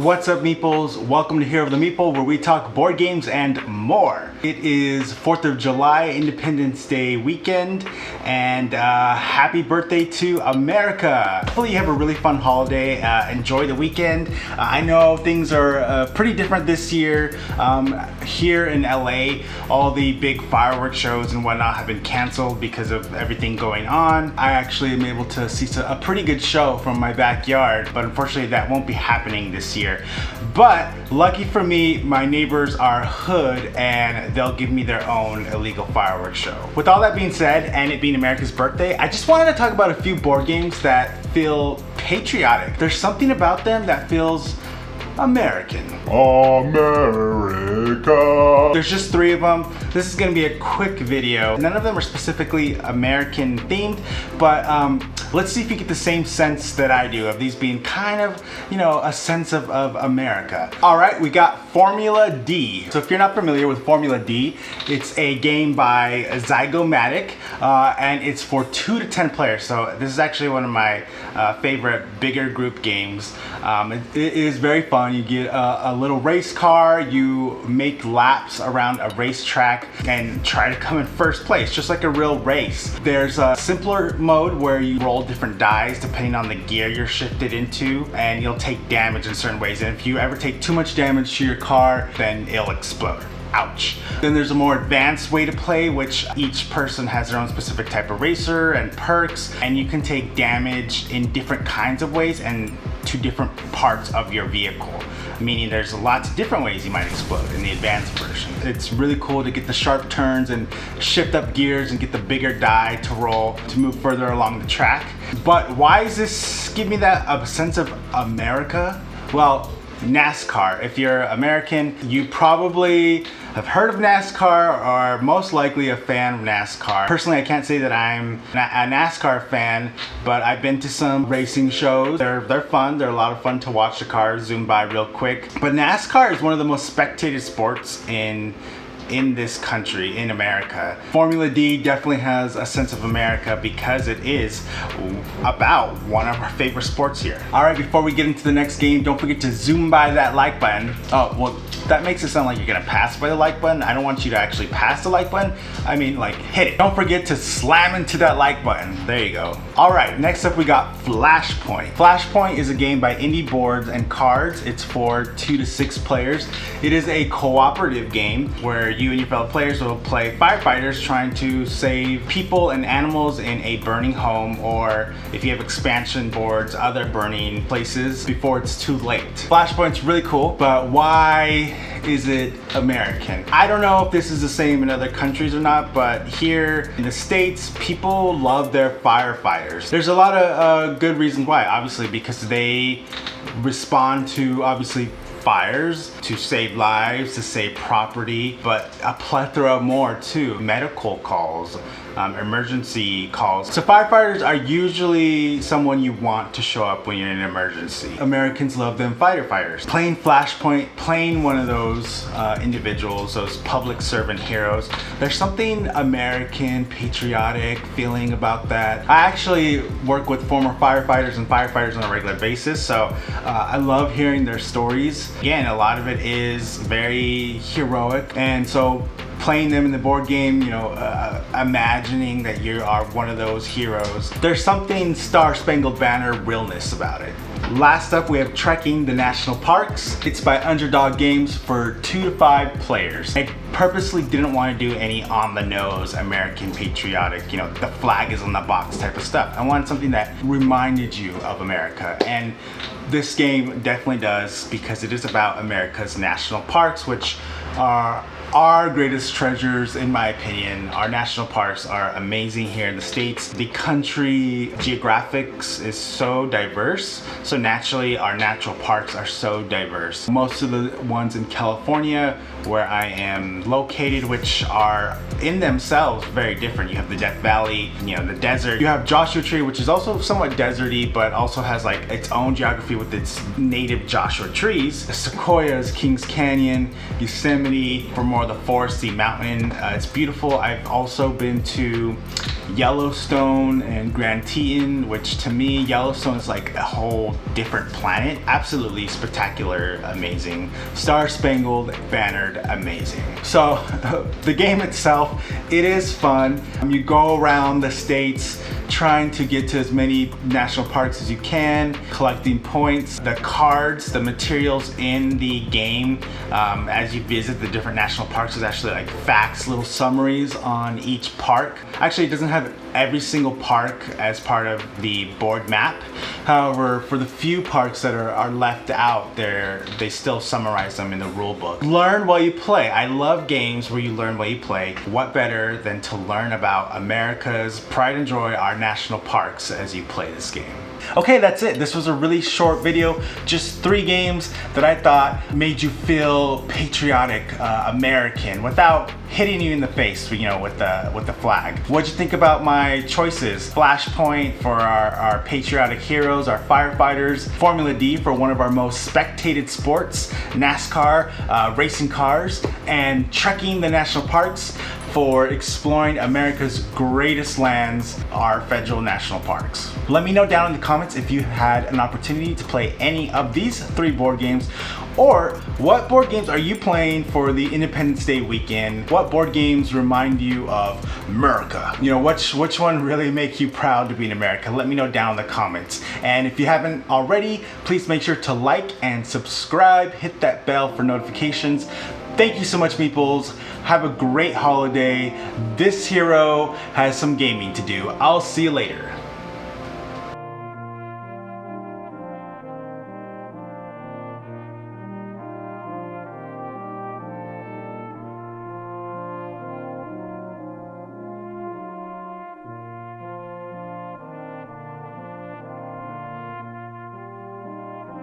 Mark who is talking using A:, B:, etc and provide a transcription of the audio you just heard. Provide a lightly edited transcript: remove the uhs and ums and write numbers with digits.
A: What's up, Meeples? Welcome to Hero of the Meeple, where we talk board games and more. It is 4th of July, Independence Day weekend, and happy birthday to America. Hopefully you have a really fun holiday. Enjoy the weekend. I know things are pretty different this year. Here in LA, all the big fireworks shows and whatnot have been canceled because of everything going on. I actually am able to see a pretty good show from my backyard, but unfortunately that won't be happening this year. But lucky for me, my neighbors are hood and they'll give me their own illegal fireworks show. With all that being said, and it being America's birthday, I just wanted to talk about a few board games that feel patriotic. There's something about them that feels American. America. There's just 3 of them. This is gonna be a quick video. None of them are specifically American themed, but let's see if you get the same sense that I do of these being kind of, you know, a sense of America. All right, we got Formula D. So if you're not familiar with Formula D, it's a game by Zygomatic, and it's for 2 to 10 players. So this is actually one of my favorite bigger group games. It is very fun. You get a little race car, you make laps around a racetrack and try to come in first place, just like a real race. There's a simpler mode where you roll different dice depending on the gear you're shifted into, and you'll take damage in certain ways. And if you ever take too much damage to your car, then it'll explode. Ouch. Then there's a more advanced way to play, which each person has their own specific type of racer and perks, and you can take damage in different kinds of ways and to different parts of your vehicle. Meaning there's lots of different ways you might explode in the advanced version. It's really cool to get the sharp turns and shift up gears and get the bigger die to roll to move further along the track. But why does this give me that a sense of America? Well, NASCAR. If you're American, you probably have heard of NASCAR or are most likely a fan of NASCAR. Personally, I can't say that I'm a NASCAR fan, but I've been to some racing shows. They're fun. They're a lot of fun to watch the cars zoom by real quick. But NASCAR is one of the most spectated sports in this country, in America. Formula D definitely has a sense of America because it is about one of our favorite sports here. All right, before we get into the next game, don't forget to zoom by that like button. Oh, well, that makes it sound like you're gonna pass by the like button. I don't want you to actually pass the like button. I mean, like, hit it. Don't forget to slam into that like button. There you go. All right, next up we got Flashpoint. Flashpoint is a game by Indie Boards and Cards. It's for 2 to 6 players. It is a cooperative game where you and your fellow players will play firefighters trying to save people and animals in a burning home, or if you have expansion boards, other burning places before it's too late. Flashpoint's really cool, but why is it American? I don't know if this is the same in other countries or not, but here in the States, people love their firefighters. There's a lot of good reasons why. Obviously, because they respond to, obviously, fires to save lives, to save property, but a plethora more too. Medical calls, emergency calls. So firefighters are usually someone you want to show up when you're in an emergency. Americans love them firefighters. Playing Flashpoint, playing one of those individuals, those public servant heroes, there's something American, patriotic feeling about that. I actually work with former firefighters and firefighters on a regular basis, so I love hearing their stories. Again, a lot of it is very heroic, and so playing them in the board game, you know, imagining that you are one of those heroes. There's something Star Spangled Banner realness about it. Last up, we have Trekking the National Parks. It's by Underdog Games for 2 to 5 players. I purposely didn't want to do any on-the-nose American patriotic, you know, the flag is on the box type of stuff. I wanted something that reminded you of America, and this game definitely does, because it is about America's national parks, which are our greatest treasures, in my opinion. Our national parks are amazing here in the States. The country geographics is so diverse, so naturally our natural parks are so diverse. Most of the ones in California, where I am located, which are in themselves very different. You have the Death Valley, you know, the desert. You have Joshua Tree, which is also somewhat deserty, but also has like its own geography with its native Joshua trees. The Sequoias, Kings Canyon, Yosemite, for more more of the foresty mountain. It's beautiful. I've also been to Yellowstone and Grand Teton, which to me, Yellowstone is like a whole different planet. Absolutely spectacular, amazing, star-spangled bannered, amazing. So the game itself, it is fun. You go around the states trying to get to as many national parks as you can, collecting points. The cards, the materials in the game, as you visit the different national parks, there's actually like facts, little summaries on each park. Actually, it doesn't have every single park as part of the board map. However, for the few parks that are left out there, they still summarize them in the rule book. Learn while you play. I love games where you learn while you play. What better than to learn about America's pride and joy, our national parks, as you play this game. Okay, that's it. This was a really short video, just 3 games that I thought made you feel patriotic, American, without hitting you in the face, you know, with the flag. What'd you think about my choices? Flashpoint for our patriotic heroes, our firefighters, Formula D for one of our most spectated sports, NASCAR, racing cars, and trekking the national parks for exploring America's greatest lands, our federal national parks. Let me know down in the comments if you had an opportunity to play any of these 3 board games, or what board games are you playing for the Independence Day weekend? What board games remind you of America? You know, which one really make you proud to be in America? Let me know down in the comments. And if you haven't already, please make sure to like and subscribe, hit that bell for notifications. Thank you so much, Meeples. Have a great holiday. This hero has some gaming to do. I'll see you later.